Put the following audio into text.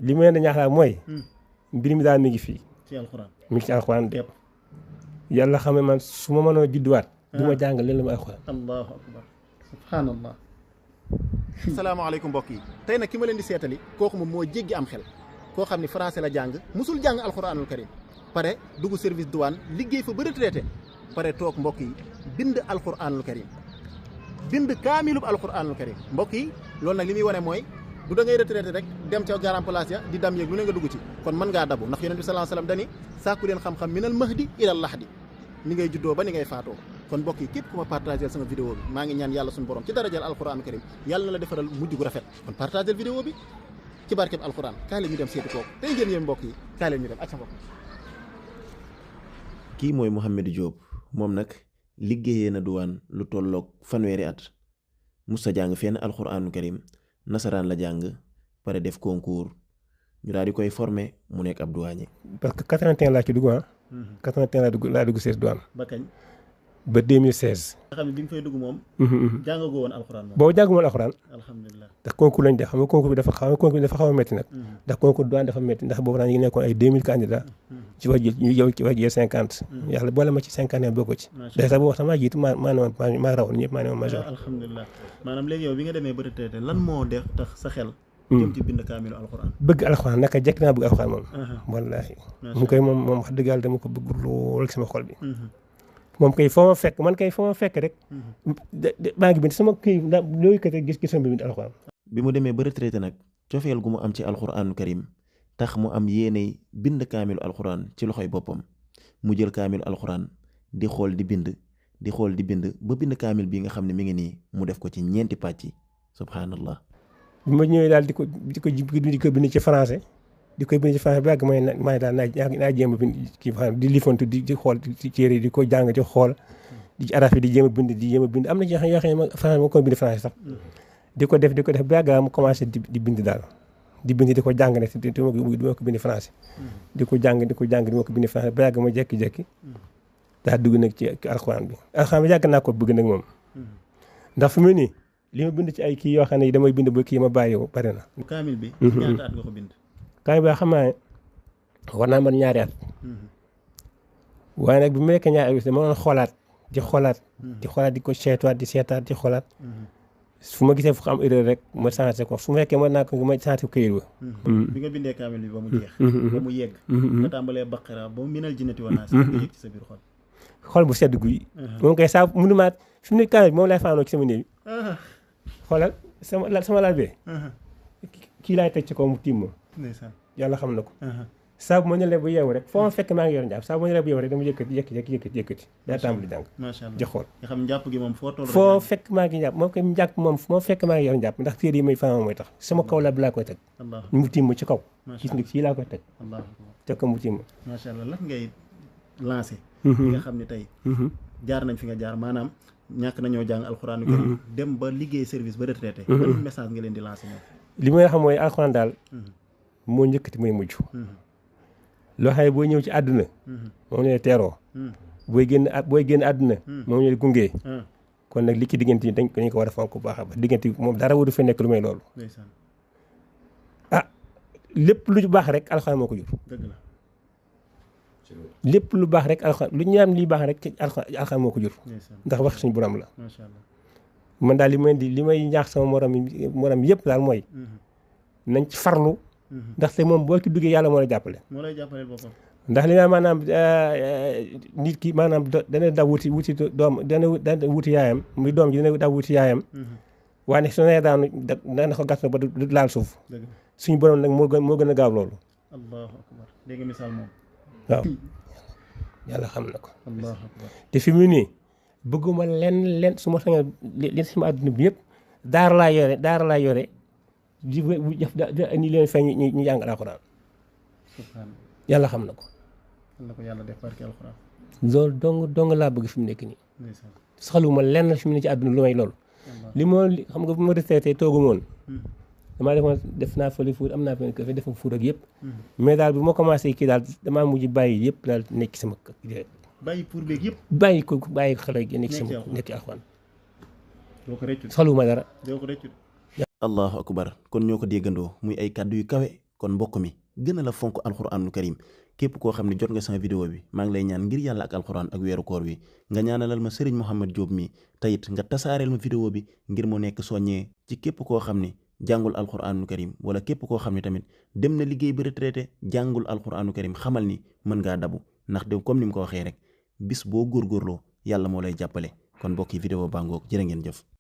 li ma leen di ñaax daal mooy mbir mi daal mi ngi fii ci alxuraan mi ngi ci alxuraan de yàlla xam ne man su ma mënoo judduwaat du ma jàng leen la ma alxuraan. allahu akbar subhanallah. salaamaaleykum mbokk yi tey nag ki ma leen di seetali kooku moom moo jéggi am xel koo xam ne français la jàng musul jàng alxuraanul karim pare dugg service douane liggéey fa ba retraité pare toog mbokk yi bind alxuraanul karim bind kaamilub alxuraanul karim mbokk yi loolu nag li muy wane mooy du da ngay retraité rek dem ca garan place ya di dam yéeg lu ne nga dugg ci kon mën ngaa dabu ndax yonent bi sallallahu alayhi wasallam dani sàkku leen xam-xam minal mahdi ilal lahdi ni ngay juddoo ba ni ngay faatoo kon mbokk yi képp ku ma partagé sama vidéo bi maa ngi ñaan yàlla suñu borom ci darajal alxuraanul karim yàlla na la defaral mujj gu rafet kon partagé vidéo bi ci barkeb alxuraan kaay leen ñu dem seeti kooku tey ngeen yéen mbokk yi kaay leen ñu dem ak sa mbokk. kii mooy Mouhamed Diop moom nag liggéeyee na duwaan lu tolloog fanweeri at musta jàng fenn alxuraanul karim nasaraan la jàng pare def concours ñu daal di koy formé mu nekk ab douanier. parce que 81 laa ci dugg 81 laa dugg sees douane. ba kañ. ba 2016. nga xam ne bi nga fay dugg moom. jàngagoo woon alxuraan moom. boobu jàngu woon alxuraan. alhamdulilah. ndax concours lañ def xam nga concours bi dafa xaw a métti nag. ndax concours douane dafa métti ndax boobu daal ñu ngi nekkoon ay 2000 candidats. ci war jël ñu yow ci war jël 50. yàlla boole ma ci 50 bokk ci. macha allah sax boobu sax maa jiitu maa rawoon ñëpp maa ne woon major. alhamdulilah maanaam léegi yow bi nga demee ba retraité lan moo def tax sa xel. jëm ci bind kaamilu alxuraan. bëgg alxuraan naka jekk naa bëgg alxuraan moom. wallaahi mu koy moom wax dëgg yàlla dama ko bëgg lool sama xol bi. moom kay foo ma fekk man kay foo ma fekk rek. maa ngi bind sama kii ndax looy kat rek gis bi bind alxuraan. bi mu demee ba retraité nag cofeel gu mu am ci alxuraanu karim tax mu am yéeney bind kaamilu alxuraan ci loxoy boppam mu jël kaamilu alxuraan di xool di bind di xool di bind ba bind kaamil bi nga xam ne mi ngi nii mu def ko ci ñeenti pàcc subhanallah. bi ma ñëwee daal di ko bind ci français di koy bind ci français ba yàgg may daal naa jéem a bind kii di lifantu di xool ci téere yi di ko jàng ci xool di ci araf yi di jéem a bind am na ci yoo xam ne français ma koy bind français sax di ko def ba yàgg mu commencé di bind daal di bind di ko jàng ne di ma ko bind français di ko jàng di ma ko bind français ba yàgg ma jekki-jekki daal dugg nag ci alxuraan bi yàgg naa ko bëgg nag moom ndax fi mu nii li ma bind ci ay kii yoo xam ne damay bind ba kii ma bàyyi yow bari na. kaamil bi. ñaata at nga ko bind. kaamil bi xam naa ne war naa mën ñaari at. waaye nag bi mu nekk ñaari at dama doon xoolaat di ko seetaat di xoolaat. fu ma gisee fu am erreur rek ma changé ko fu fekkee mën naa ko ma changé këyit ba. bi nga bindee kaamil bi ba mu jeex. ba mu yegg. nga tàmbalee baqara ba mu minal jinnati wan naas nga yëg ci sa biir xol. xol bu sedd guy. moom kay saa mënuma fi mu ne kaamil bi moom lay faanoo ci sama néew. xoolal sama laal bee kii laay teg ci kaw mu tiim ma yàlla xam na ko saa bu ma ñëwee bu yeewu rek foo ma fekk maa ngi yor njàpp saa bu ma ñëwee bu yeewu rek dama yëkkati daa tàmbali jàng di xool nga xam njàpp gi moom foo fekk maa ngi njàpp moom koy njàpp moom moo fekk maa ngi yor njàpp ndax téere yi may faama mooy tax sama kaw la bi laa koy teg mu tiim ma ci kaw gis nga fii laa koy teg ko mu tiim ma macha allah lan ngay lancé nga xam ne tey jaar nañ fi nga jaar maanaam ñàkk nañoo jàng alxuraanu karim dem ba liggéey service ba retraité ban message nga leen di lancé ñoom li may xam mooy alxuraan daal moo njëkkati mooy mujj loo xam ne booy ñëw ci àdduna moom ne teeroo booy génn àdduna moom ne gungee kon nag li ci diggante yi dañ ko war a fonk bu baax a baax diggante moom dara waru fa nekk lu may loolu lépp lu baax rek alxuraan moo ko jur lépp lu baax rek alxuraan lu ñaam li baax rek ci alxuraan moo ko jur ndax wax suñu borom la man daal li may ñaax sama morom yëpp daal mooy nañ ci farlu ndaxte moom boo ci duggee yàlla moo lay jàppale boppam ndax li naa maanaam nit ki maanaam dana daw wuti doom dana wuti yaayam muy doom ji dana daw wuti yaayam waaye su nee daanu dana ko gas ba du laal suuf suñu borom nag moo gën a gaaw loolu allahu akbar dégg nga misaal moom waaw yàlla xam na ko te fi mu nii bëgguma lenn su ma sañoon leen sama àdduna bi yëpp daara laa yore di ni leen feeñ ñu jàng alxuraan yàlla xam na ko yàlla def barke alxuraan loolu dong laa bëgg fi mu nekk nii soxluma lenn fi mu ne ci àdduna lu may loolu li moo xam nga bu ma retraité toogu moon damaa defoon def naa fële fuur am naa fële kër def fuur ak yëpp mais daal bu ma commencé kii daal damaa mujj bàyyi yëpp daal nekk sama kër bàyyi pour beeg yëpp bàyyi ko xale gi nekk sama nekk alxuraan soxluma dara allahu akbar kon ñoo ko déggandoo muy ay kàddu yu kawe kon mbokk mi gën a la fonk alxuraanul karim képp koo xam ne jot nga sama vidéo bi maa ngi lay ñaan ngir yàlla ak alxuraan ak weeru koor wi nga ñaanalal ma Serigne Mohamed Diop mi tayit nga tasaareel ma vidéo bi ngir mu nekk soññee ci képp koo xam ne jàngul alxuraanul karim wala képp koo xam ne tamit dem na liggéey ba retraité jàngul alxuraanul karim xamal ni mën ngaa dabu ndax de comme ni mu ko waxee rek bis boo góorgóorloo yàlla moo lay jàppale kon mbokk yi vidéo baa ngoog jërë ngeen jëf